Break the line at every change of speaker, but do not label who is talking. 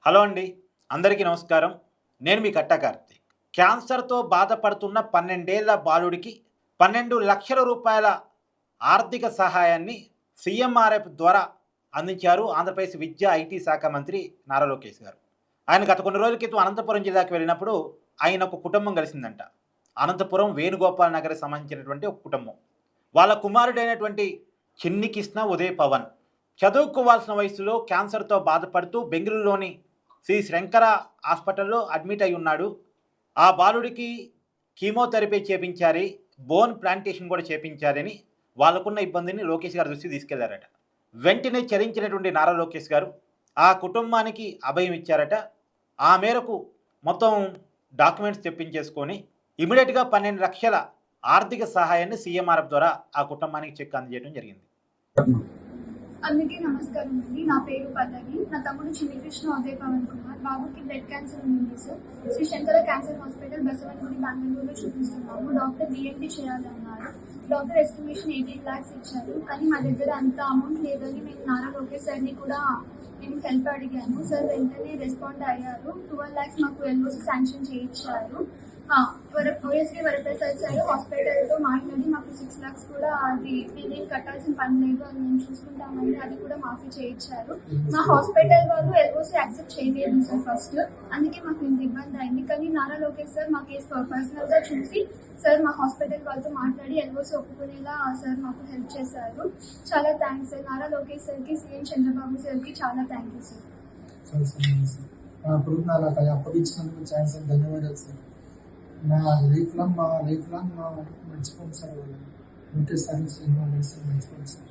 Hello అండి. అందరికీ నమస్కారం. నేను మీ కట్టా కార్తీక్. క్యాన్సర్‌తో బాధపడుతున్న 12 ఏళ్ల బాలుడికి 12,00,000 రూపాయల ఆర్థిక సహాయాన్ని సీఎంఆర్ఎఫ్ ద్వారా అందించారు ఆంధ్రప్రదేశ్ విద్యా, ఐటీ శాఖ మంత్రి నారా లోకేష్ గారు. ఆయన గత కొన్ని రోజుల క్రితం అనంతపురం జిల్లాకి వెళ్ళినప్పుడు ఆయన ఒక కుటుంబం కలిసిందంట. అనంతపురం వేణుగోపాల్ నగర్‌కి సంబంధించినటువంటి ఒక కుటుంబం. వాళ్ళ కుమారుడైనటువంటి చిన్ని కృష్ణ, ఉదయ్ పవన్ చదువుకోవాల్సిన వయసులో క్యాన్సర్‌తో బాధపడుతూ బెంగుళూరులోని శ్రీ శంకర హాస్పిటల్‌లో అడ్మిట్ అయి ఉన్నాడు. ఆ బాలుడికి కీమోథెరపీ చేపించాలి, బోన్ ప్లాంటేషన్ కూడా చేపించాలని వాళ్ళకున్న ఇబ్బందిని లోకేష్ గారి దృష్టికి తీసుకెళ్లారట. వెంటనే చలించినటువంటి నారా లోకేష్ గారు ఆ కుటుంబానికి అభయం ఇచ్చారట. ఆ మేరకు మొత్తం డాక్యుమెంట్స్ తెప్పించేసుకొని ఇమ్మీడియేట్‌గా 12,00,000 ఆర్థిక సహాయాన్ని సీఎంఆర్ఎఫ్ ద్వారా ఆ కుటుంబానికి చెక్ అందజేయడం జరిగింది.
అందరికీ నమస్కారం అండి. నా పేరు పల్లవి. నా తమ్ముడు చిన్ని కృష్ణ, ఉదయ్ పవన్ కుమార్. బాబుకి బ్లడ్ క్యాన్సర్ ఉంది sir. Shri Shankara cancer hospital, Basavanagudi, బెంగళూరులో చూపిస్తున్నాము. డాక్టర్ డిఎన్టీ చేయాలన్నారు. డాక్టర్ ఎస్టిమేషన్ 18 lakhs ఇచ్చారు. కానీ మా దగ్గర అంత అమౌంట్ లేదని మేము నారా లోకేష్ సార్ని కూడా నేను హెల్ప్ అడిగాను. సార్ వెంటనే రెస్పాండ్ అయ్యారు. 12 lakhs మాకు ఎల్ఓసి శాంక్షన్ చేయించారు. ఓఎస్కే వరప్రసాద్ సార్ హాస్పిటల్తో మాట్లాడి మాకు 6 lakhs కూడా అది నేను కట్టాల్సిన పని లేదు, అది మేము చూసుకుంటామని అది కూడా మాఫీ చేయించారు. మా హాస్పిటల్ వాళ్ళు ఎల్ఓసి యాక్సెప్ట్ చేయలేదు సార్ ఫస్ట్, అందుకే మాకు ఇంత ఇబ్బంది అయింది. కానీ నారా లోకేష్ సార్ మా కేసు పర్సనల్గా చూసి సార్ మా హాస్పిటల్ వాళ్ళతో మాట్లాడి ఎల్ఓసి ఒప్పుకునేలా సార్ మాకు హెల్ప్ చేశారు. చాలా థ్యాంక్స్ సార్. నారా లోకేష్ సార్కి, సీఎం చంద్రబాబు సార్కి చాలా థ్యాంక్ యూ సార్.
అప్పగించినందుకు ఛాన్స్ ధన్యవాదాలు సార్. మా లైఫ్ లాంగ్ మర్చిపోండి సార్. ఇంకే సర్వీస్ మర్చిపోండి సార్.